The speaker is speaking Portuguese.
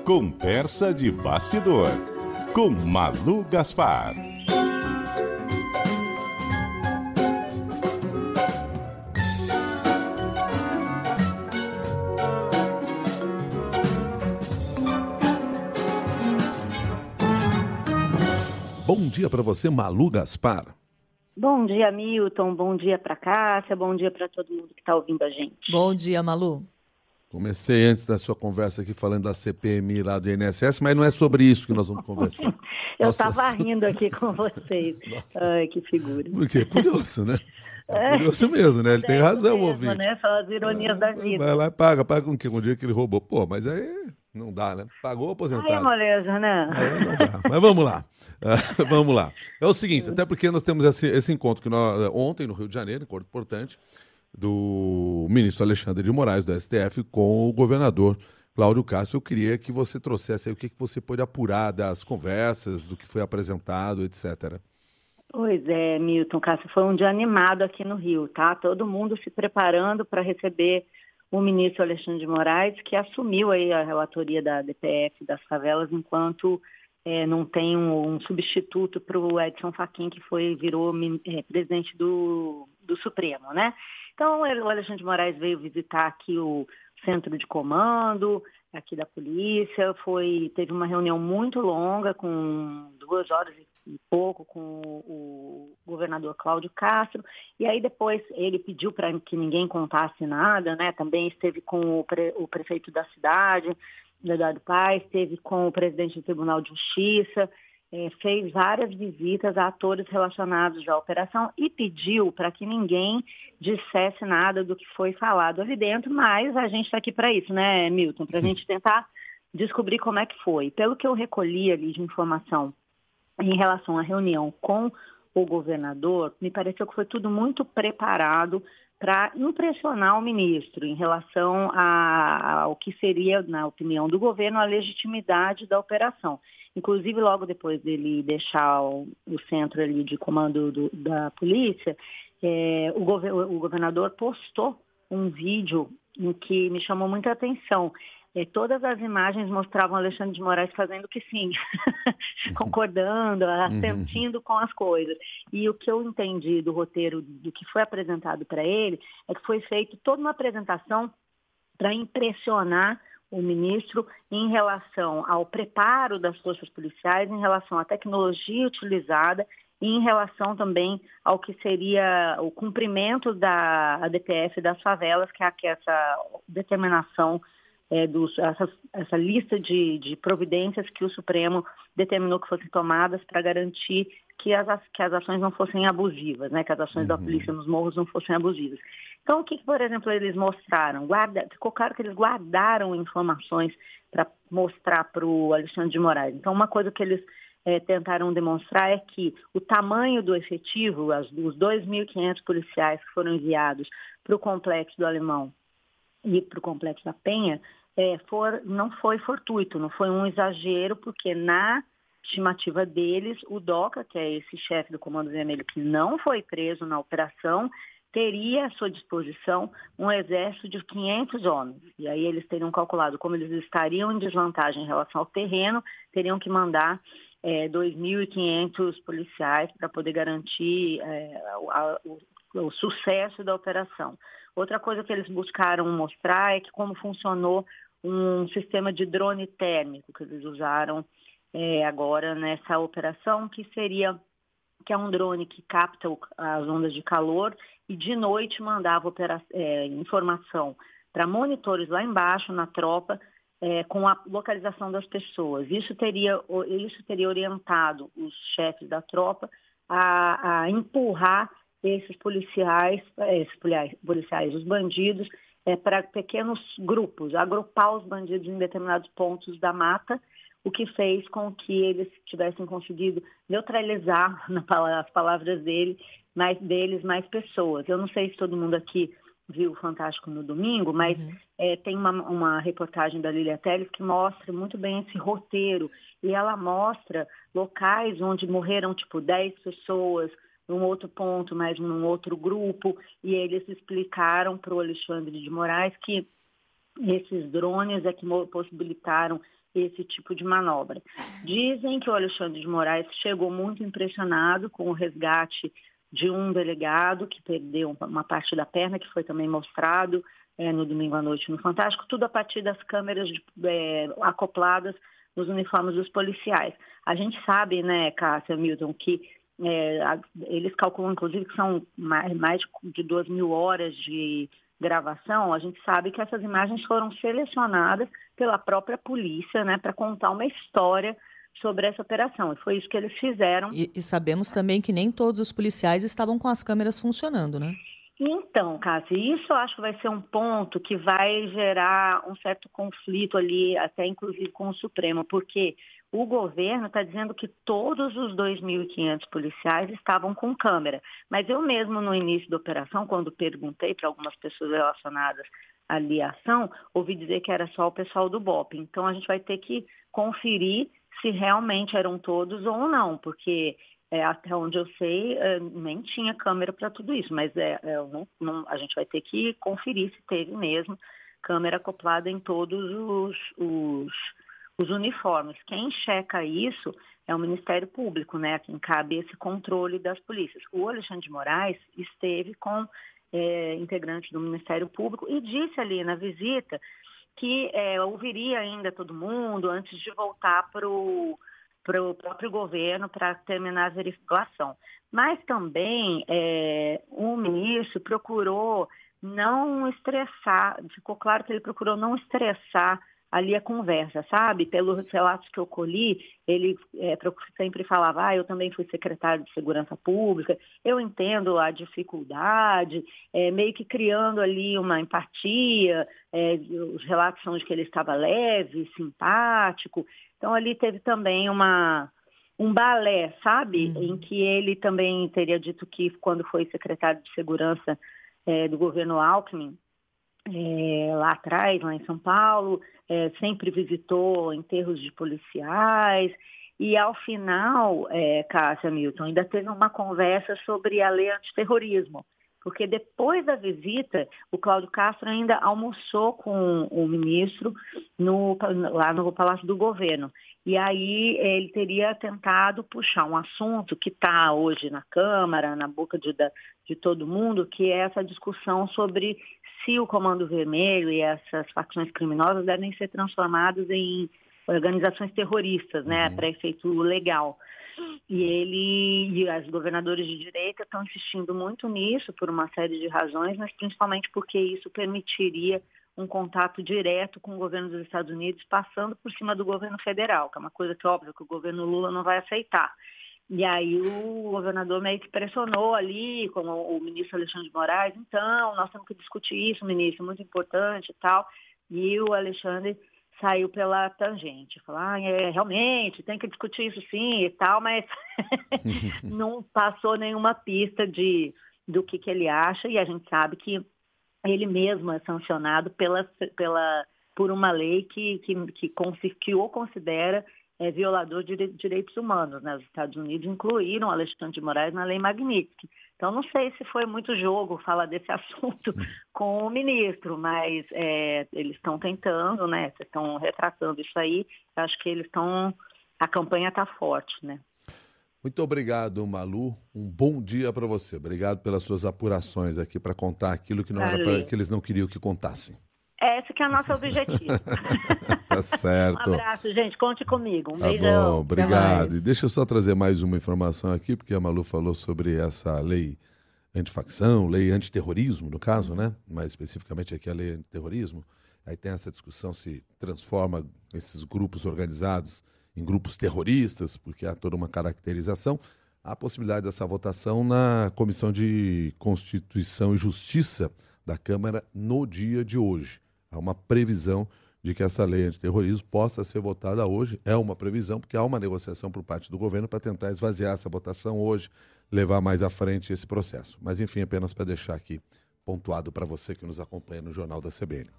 Conversa de bastidor, com Malu Gaspar. Bom dia para você, Malu Gaspar. Bom dia, Milton. Bom dia para Cássia. Bom dia para todo mundo que está ouvindo a gente. Bom dia, Malu. Comecei antes da sua conversa aqui falando da CPMI lá do INSS, mas não é sobre isso que nós vamos conversar. Eu estava rindo aqui com vocês. Ai, que figura. Porque é curioso, né? É curioso mesmo, né? Ele tem razão, o ouvinte. Né? São as ironias da vida. Vai lá e paga com o quê? Um dia que ele roubou. Pô, mas aí não dá, né? Pagou aposentado. Aí é moleza, né? Aí não dá. Mas vamos lá. Vamos lá. É o seguinte, até porque nós temos esse encontro que ontem no Rio de Janeiro, encontro importante, do ministro Alexandre de Moraes, do STF, com o governador Cláudio Castro. Eu queria que você trouxesse aí o que você pôde apurar das conversas, do que foi apresentado, etc. Pois é, Milton, Cássia, foi um dia animado aqui no Rio, tá? Todo mundo se preparando para receber o ministro Alexandre de Moraes, que assumiu aí a relatoria da DPF das favelas, enquanto não tem um substituto para o Edson Fachin, que virou presidente do Supremo, né? Então, o Alexandre de Moraes veio visitar aqui o centro de comando, aqui da polícia, teve uma reunião muito longa, com 2 horas e pouco, com o governador Cláudio Castro, e aí depois ele pediu para que ninguém contasse nada, né? Também esteve com o prefeito da cidade, Eduardo Paes, esteve com o presidente do Tribunal de Justiça, fez várias visitas a atores relacionados à operação e pediu para que ninguém dissesse nada do que foi falado ali dentro, mas a gente está aqui para isso, né, Milton? Para a gente tentar descobrir como é que foi. Pelo que eu recolhi ali de informação em relação à reunião com o governador, me pareceu que foi tudo muito preparado para impressionar o ministro em relação ao que seria, na opinião do governo, a legitimidade da operação. Inclusive, logo depois dele deixar o centro ali de comando da polícia, o governador postou um vídeo em que me chamou muita atenção. Todas as imagens mostravam Alexandre de Moraes fazendo que sim, concordando, assentindo com as coisas. E o que eu entendi do roteiro, do que foi apresentado para ele, é que foi feita toda uma apresentação para impressionar o ministro em relação ao preparo das forças policiais, em relação à tecnologia utilizada e em relação também ao que seria o cumprimento da ADPF das favelas, que é essa determinação, essa lista de providências que o Supremo determinou que fossem tomadas para garantir que as ações não fossem abusivas, né? Que as ações da polícia nos morros não fossem abusivas. Então, o que, por exemplo, eles mostraram? Ficou claro que eles guardaram informações para mostrar para o Alexandre de Moraes. Então, uma coisa que eles tentaram demonstrar é que o tamanho do efetivo, os 2.500 policiais que foram enviados para o Complexo do Alemão e para o Complexo da Penha, não foi fortuito, não foi um exagero, porque na estimativa deles, o DOCA, que é esse chefe do Comando Vermelho que não foi preso na operação, teria à sua disposição um exército de 500 homens. E aí eles teriam calculado como eles estariam em desvantagem em relação ao terreno, teriam que mandar 2.500 policiais para poder garantir o sucesso da operação. Outra coisa que eles buscaram mostrar é que como funcionou um sistema de drone térmico que eles usaram agora nessa operação, que é um drone que capta as ondas de calor e de noite mandava informação para monitores lá embaixo na tropa com a localização das pessoas. Isso teria orientado os chefes da tropa a empurrar esses policiais, os bandidos, para pequenos grupos, agrupar os bandidos em determinados pontos da mata, o que fez com que eles tivessem conseguido neutralizar, nas palavras deles, mais pessoas. Eu não sei se todo mundo aqui viu o Fantástico no domingo, mas tem uma reportagem da Lília Telles que mostra muito bem esse roteiro, e ela mostra locais onde morreram 10 pessoas, num outro ponto, mas num outro grupo, e eles explicaram para o Alexandre de Moraes que esses drones é que possibilitaram esse tipo de manobra. Dizem que o Alexandre de Moraes chegou muito impressionado com o resgate de um delegado que perdeu uma parte da perna, que foi também mostrado no domingo à noite no Fantástico, tudo a partir das câmeras acopladas nos uniformes dos policiais. A gente sabe, né, Cássia, Milton, que eles calculam, inclusive, que são mais de 2.000 horas de gravação. A gente sabe que essas imagens foram selecionadas pela própria polícia, né, para contar uma história sobre essa operação. E foi isso que eles fizeram. E sabemos também que nem todos os policiais estavam com as câmeras funcionando, né? Então, Cássia, isso eu acho que vai ser um ponto que vai gerar um certo conflito ali, até inclusive com o Supremo, porque o governo está dizendo que todos os 2.500 policiais estavam com câmera. Mas eu mesmo, no início da operação, quando perguntei para algumas pessoas relacionadas ali à ação, ouvi dizer que era só o pessoal do BOPE. Então, a gente vai ter que conferir se realmente eram todos ou não, porque até onde eu sei, nem tinha câmera para tudo isso, mas a gente vai ter que conferir se teve mesmo câmera acoplada em todos os uniformes. Quem checa isso é o Ministério Público, né, a quem cabe esse controle das polícias. O Alexandre de Moraes esteve com integrantes do Ministério Público e disse ali na visita que ouviria ainda todo mundo antes de voltar para o próprio governo para terminar a verificação. Mas também o ministro procurou não estressar, ficou claro que ele procurou não estressar ali a conversa, sabe? Pelos relatos que eu colhi, ele sempre falava, eu também fui secretário de Segurança Pública, eu entendo a dificuldade, meio que criando ali uma empatia, os relatos são de que ele estava leve, simpático. Então, ali teve também um balé, sabe? Em que ele também teria dito que, quando foi secretário de Segurança do governo Alckmin, lá atrás, lá em São Paulo, sempre visitou enterros de policiais. E, ao final, Cássia, Milton, ainda teve uma conversa sobre a lei antiterrorismo. Porque depois da visita, o Cláudio Castro ainda almoçou com o ministro lá no Palácio do Governo. E aí ele teria tentado puxar um assunto que está hoje na Câmara, na boca de todo mundo, que é essa discussão sobre se o Comando Vermelho e essas facções criminosas devem ser transformadas em organizações terroristas, né, para efeito legal. E os governadores de direita estão insistindo muito nisso por uma série de razões, mas principalmente porque isso permitiria um contato direto com o governo dos Estados Unidos, passando por cima do governo federal, que é uma coisa que, óbvio, que o governo Lula não vai aceitar. E aí o governador meio que pressionou ali, com o ministro Alexandre de Moraes, então, nós temos que discutir isso, ministro, muito importante e tal. E o Alexandre saiu pela tangente, falou, realmente, tem que discutir isso sim e tal, mas não passou nenhuma pista do que ele acha, e a gente sabe que ele mesmo é sancionado por uma lei que o considera violador de direitos humanos, né? Os Estados Unidos incluíram Alexandre de Moraes na lei Magnitsky. Então, não sei se foi muito jogo falar desse assunto com o ministro, mas eles estão tentando, né? Estão retratando isso aí. Eu acho que a campanha está forte, né? Muito obrigado, Malu. Um bom dia para você. Obrigado pelas suas apurações aqui para contar aquilo que não era que eles não queriam que contassem. Esse que é o nosso objetivo. Tá certo. Um abraço, gente. Conte comigo. Um Tá beijão. bom, obrigado. E deixa eu só trazer mais uma informação aqui, porque a Malu falou sobre essa lei antifacção, lei antiterrorismo, no caso, né? Mais especificamente aqui a lei antiterrorismo. Aí tem essa discussão se transforma esses grupos organizados em grupos terroristas, porque há toda uma caracterização. Há a possibilidade dessa votação na Comissão de Constituição e Justiça da Câmara no dia de hoje. Há uma previsão de que essa lei antiterrorismo possa ser votada hoje. É uma previsão, porque há uma negociação por parte do governo para tentar esvaziar essa votação hoje, levar mais à frente esse processo. Mas, enfim, apenas para deixar aqui pontuado para você que nos acompanha no Jornal da CBN.